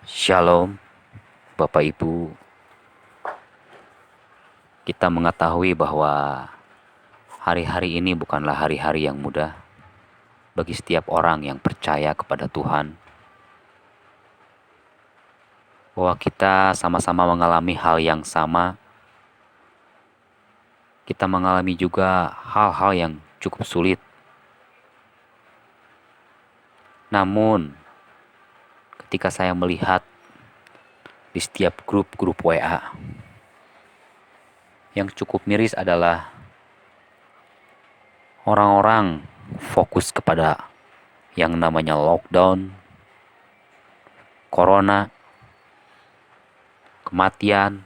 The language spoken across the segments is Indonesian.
Shalom, Bapak Ibu. Kita mengetahui bahwa hari-hari ini bukanlah hari-hari yang mudah bagi setiap orang yang percaya kepada Tuhan. Bahwa kita sama-sama mengalami hal yang sama. Kita mengalami juga hal-hal yang cukup sulit. Namun, ketika saya melihat di setiap grup-grup WA, yang cukup miris adalah orang-orang fokus kepada yang namanya lockdown, corona, kematian,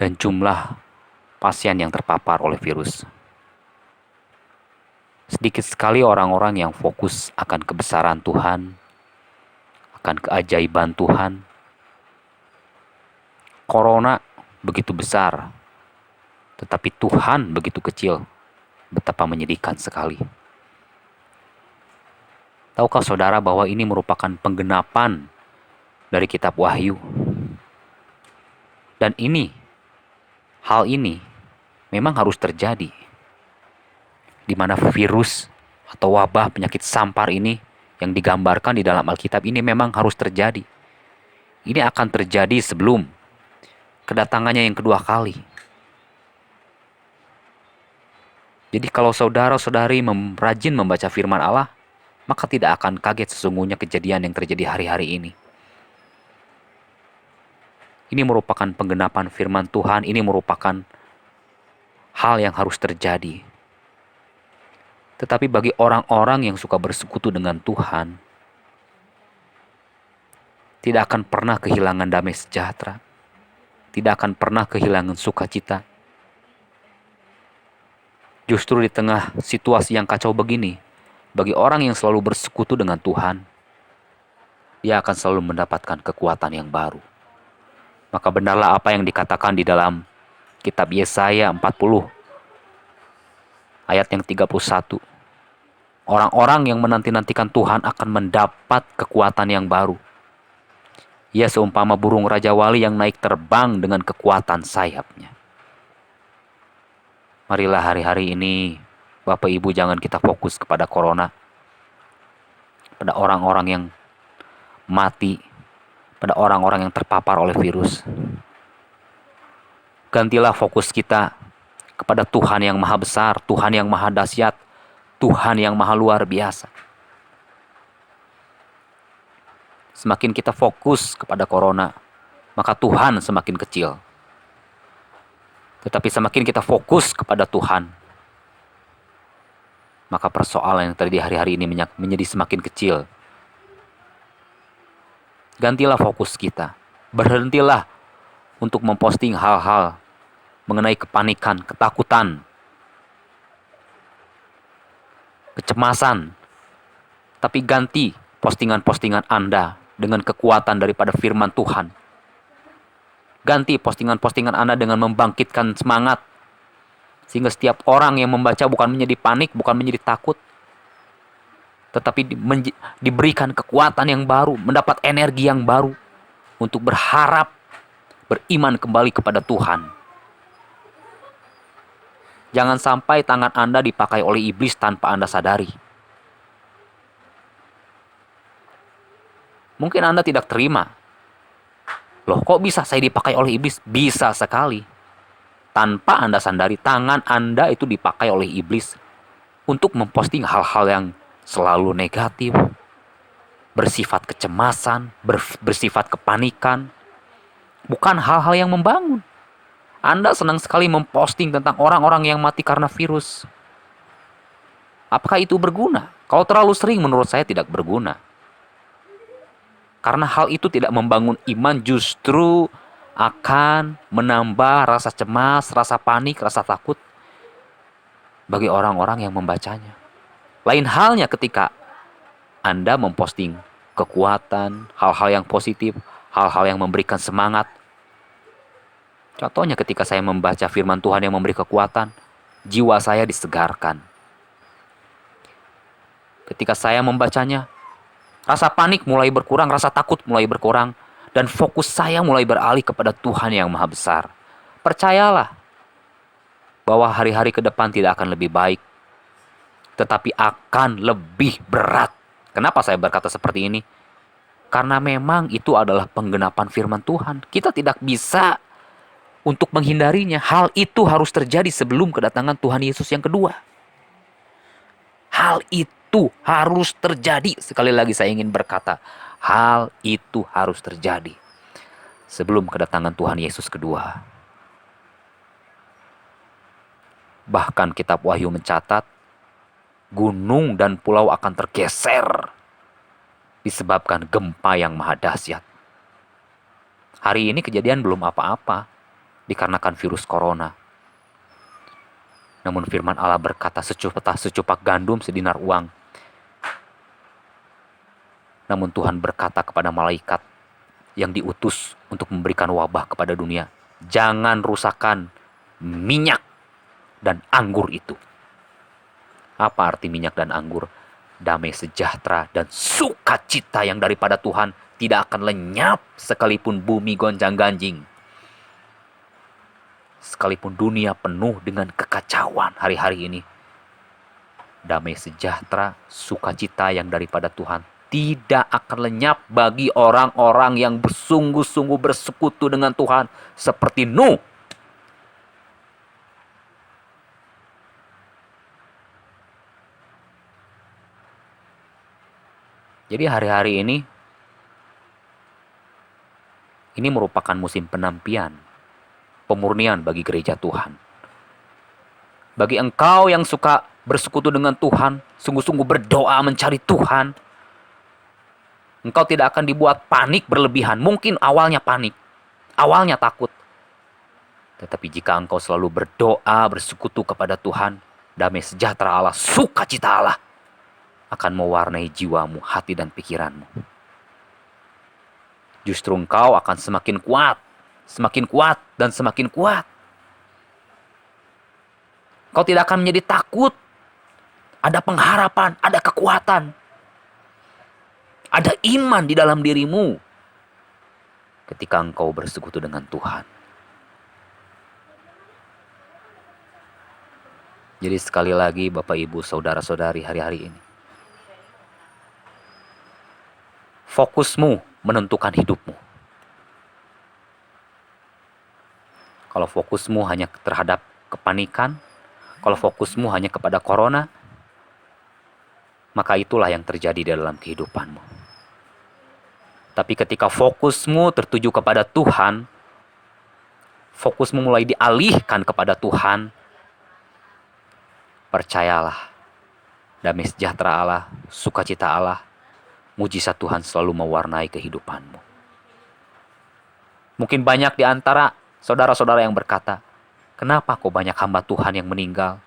dan jumlah pasien yang terpapar oleh virus. Sedikit sekali orang-orang yang fokus akan kebesaran Tuhan, akan keajaiban Tuhan. Corona begitu besar, tetapi Tuhan begitu kecil. Betapa menyedihkan sekali. Tahukah saudara bahwa ini merupakan penggenapan dari kitab Wahyu? Dan hal ini memang harus terjadi, di mana virus atau wabah penyakit sampar ini yang digambarkan di dalam Alkitab ini memang harus terjadi. Ini akan terjadi sebelum kedatangannya yang kedua kali. Jadi kalau saudara-saudari rajin membaca firman Allah, maka tidak akan kaget sesungguhnya kejadian yang terjadi hari-hari ini. Ini merupakan penggenapan firman Tuhan, ini merupakan hal yang harus terjadi. Tetapi bagi orang-orang yang suka bersekutu dengan Tuhan, tidak akan pernah kehilangan damai sejahtera, tidak akan pernah kehilangan sukacita. Justru di tengah situasi yang kacau begini, bagi orang yang selalu bersekutu dengan Tuhan, dia akan selalu mendapatkan kekuatan yang baru. Maka benarlah apa yang dikatakan di dalam kitab Yesaya 40 ayat yang 31. Orang-orang yang menanti-nantikan Tuhan akan mendapat kekuatan yang baru. Ia seumpama burung raja wali yang naik terbang dengan kekuatan sayapnya. Marilah hari-hari ini Bapak Ibu jangan kita fokus kepada corona, pada orang-orang yang mati, pada orang-orang yang terpapar oleh virus. Gantilah fokus kita kepada Tuhan yang maha besar, Tuhan yang maha dahsyat, Tuhan yang maha luar biasa. Semakin kita fokus kepada corona, maka Tuhan semakin kecil. Tetapi semakin kita fokus kepada Tuhan, maka persoalan yang terjadi hari-hari ini menjadi semakin kecil. Gantilah fokus kita. Berhentilah untuk memposting hal-hal mengenai kepanikan, ketakutan, kecemasan. Tapi ganti postingan-postingan Anda dengan kekuatan daripada firman Tuhan. Ganti postingan-postingan Anda dengan membangkitkan semangat. Sehingga setiap orang yang membaca bukan menjadi panik, bukan menjadi takut. Tetapi diberikan kekuatan yang baru, mendapat energi yang baru. Untuk berharap, beriman kembali kepada Tuhan. Jangan sampai tangan Anda dipakai oleh iblis tanpa Anda sadari. Mungkin Anda tidak terima. Loh, kok bisa saya dipakai oleh iblis? Bisa sekali. Tanpa Anda sadari, tangan Anda itu dipakai oleh iblis untuk memposting hal-hal yang selalu negatif, bersifat kecemasan, bersifat kepanikan, bukan hal-hal yang membangun. Anda senang sekali memposting tentang orang-orang yang mati karena virus. Apakah itu berguna? Kalau terlalu sering menurut saya tidak berguna. Karena hal itu tidak membangun iman, justru akan menambah rasa cemas, rasa panik, rasa takut bagi orang-orang yang membacanya. Lain halnya ketika Anda memposting kekuatan, hal-hal yang positif, hal-hal yang memberikan semangat. Contohnya ketika saya membaca firman Tuhan yang memberi kekuatan, jiwa saya disegarkan. Ketika saya membacanya, Rasa panik mulai berkurang, rasa takut mulai berkurang, dan fokus saya mulai beralih kepada Tuhan yang Maha Besar. Percayalah bahwa hari-hari ke depan tidak akan lebih baik, tetapi akan lebih berat. Kenapa saya berkata seperti ini? Karena memang itu adalah penggenapan firman Tuhan. Kita tidak bisa untuk menghindarinya. Hal itu harus terjadi sebelum kedatangan Tuhan Yesus yang kedua. Hal itu harus terjadi. Sekali lagi saya ingin berkata, hal itu harus terjadi sebelum kedatangan Tuhan Yesus kedua. Bahkan kitab Wahyu mencatat, gunung dan pulau akan tergeser disebabkan gempa yang maha dahsyat. Hari ini kejadian belum apa-apa dikarenakan virus corona. Namun firman Allah berkata, secupak gandum sedinar uang. Namun Tuhan berkata kepada malaikat yang diutus untuk memberikan wabah kepada dunia, jangan rusakkan minyak dan anggur itu. Apa arti minyak dan anggur? Damai sejahtera dan sukacita yang daripada Tuhan tidak akan lenyap sekalipun bumi gonjang-ganjing. Sekalipun dunia penuh dengan kekacauan hari-hari ini, damai sejahtera, sukacita yang daripada Tuhan tidak akan lenyap bagi orang-orang yang bersungguh-sungguh bersekutu dengan Tuhan seperti Nuh. Jadi hari-hari ini merupakan musim penampian, pemurnian bagi gereja Tuhan. Bagi engkau yang suka bersekutu dengan Tuhan, sungguh-sungguh berdoa mencari Tuhan, engkau tidak akan dibuat panik berlebihan. Mungkin awalnya panik, awalnya takut. Tetapi jika engkau selalu berdoa, bersekutu kepada Tuhan, damai sejahtera Allah, sukacita Allah akan mewarnai jiwamu, hati dan pikiranmu. Justru engkau akan semakin kuat dan semakin kuat. Kau tidak akan menjadi takut. Ada pengharapan, ada kekuatan. Ada iman di dalam dirimu ketika engkau bersekutu dengan Tuhan. Jadi sekali lagi Bapak Ibu Saudara-saudari hari-hari ini, fokusmu menentukan hidupmu. Kalau fokusmu hanya terhadap kepanikan, kalau fokusmu hanya kepada corona, maka itulah yang terjadi di dalam kehidupanmu. Tapi ketika fokusmu tertuju kepada Tuhan, fokusmu mulai dialihkan kepada Tuhan, percayalah, damai sejahtera Allah, sukacita Allah, mujizat Tuhan selalu mewarnai kehidupanmu. Mungkin banyak di antara saudara-saudara yang berkata, kenapa kok banyak hamba Tuhan yang meninggal?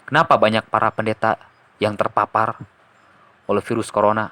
Kenapa banyak para pendeta yang terpapar oleh virus corona?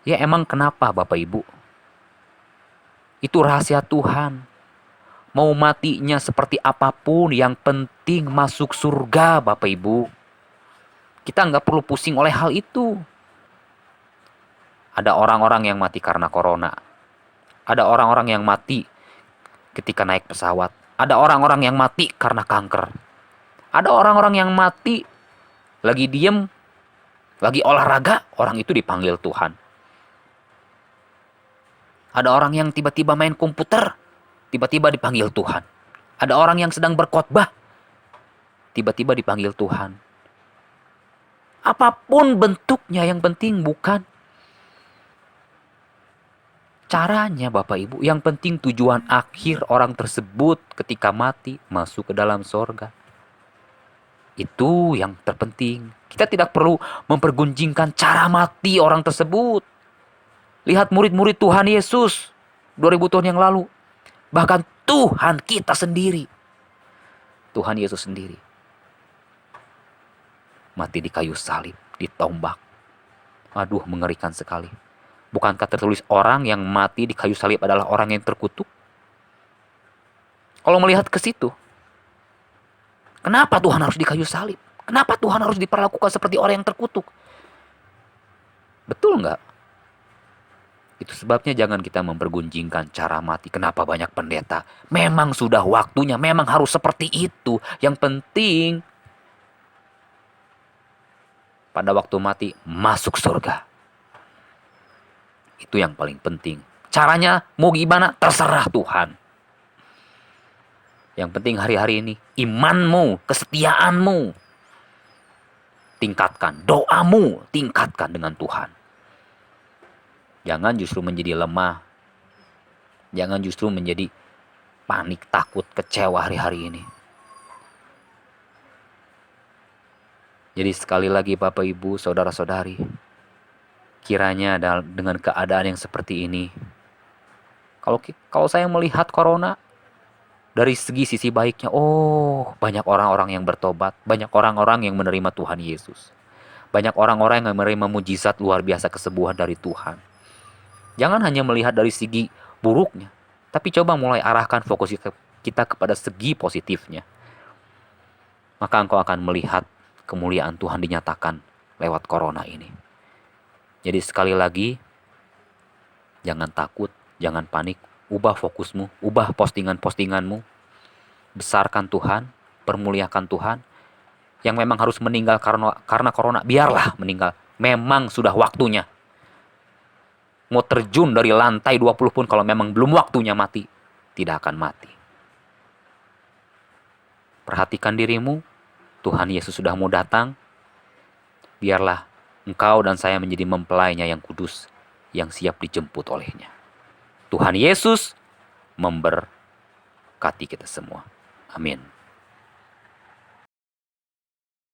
Ya emang kenapa Bapak Ibu? Itu rahasia Tuhan. Mau matinya seperti apapun, yang penting masuk surga Bapak Ibu. Kita nggak perlu pusing oleh hal itu. Ada orang-orang yang mati karena corona. Ada orang-orang yang mati ketika naik pesawat. Ada orang-orang yang mati karena kanker. Ada orang-orang yang mati lagi diem, lagi olahraga, orang itu dipanggil Tuhan. Ada orang yang tiba-tiba main komputer, tiba-tiba dipanggil Tuhan. Ada orang yang sedang berkhotbah, tiba-tiba dipanggil Tuhan. Apapun bentuknya, yang penting bukan caranya Bapak Ibu. Yang penting tujuan akhir orang tersebut ketika mati masuk ke dalam sorga. Itu yang terpenting. Kita tidak perlu mempergunjingkan cara mati orang tersebut. Lihat murid-murid Tuhan Yesus 2000 tahun yang lalu. Bahkan Tuhan kita sendiri. Tuhan Yesus sendiri. Mati di kayu salib, ditombak. Aduh, mengerikan sekali. Bukankah tertulis orang yang mati di kayu salib adalah orang yang terkutuk? Kalau melihat ke situ, kenapa Tuhan harus di kayu salib? Kenapa Tuhan harus diperlakukan seperti orang yang terkutuk? Betul nggak? Itu sebabnya jangan kita mempergunjingkan cara mati. Kenapa banyak pendeta? Memang sudah waktunya, memang harus seperti itu. Yang penting pada waktu mati masuk surga. Itu yang paling penting. Caranya mau gimana terserah Tuhan. Yang penting hari-hari ini imanmu, kesetiaanmu tingkatkan, doamu tingkatkan dengan Tuhan. Jangan justru menjadi lemah. Jangan justru menjadi panik, takut, kecewa hari-hari ini. Jadi sekali lagi Bapak Ibu, Saudara-saudari, kiranya dengan keadaan yang seperti ini, kalau saya melihat corona dari sisi baiknya, oh banyak orang-orang yang bertobat, banyak orang-orang yang menerima Tuhan Yesus. Banyak orang-orang yang menerima mujizat luar biasa kesembuhan dari Tuhan. Jangan hanya melihat dari segi buruknya, tapi coba mulai arahkan fokus kita kepada segi positifnya. Maka engkau akan melihat kemuliaan Tuhan dinyatakan lewat corona ini. Jadi sekali lagi, jangan takut, jangan panik. Ubah fokusmu, ubah postingan-postinganmu. Besarkan Tuhan, permuliakan Tuhan. Yang memang harus meninggal karena corona, biarlah meninggal. Memang sudah waktunya. Mau terjun dari lantai 20 pun kalau memang belum waktunya mati, tidak akan mati. Perhatikan dirimu, Tuhan Yesus sudah mau datang. Biarlah engkau dan saya menjadi mempelainya yang kudus, yang siap dijemput olehnya. Tuhan Yesus memberkati kita semua. Amin.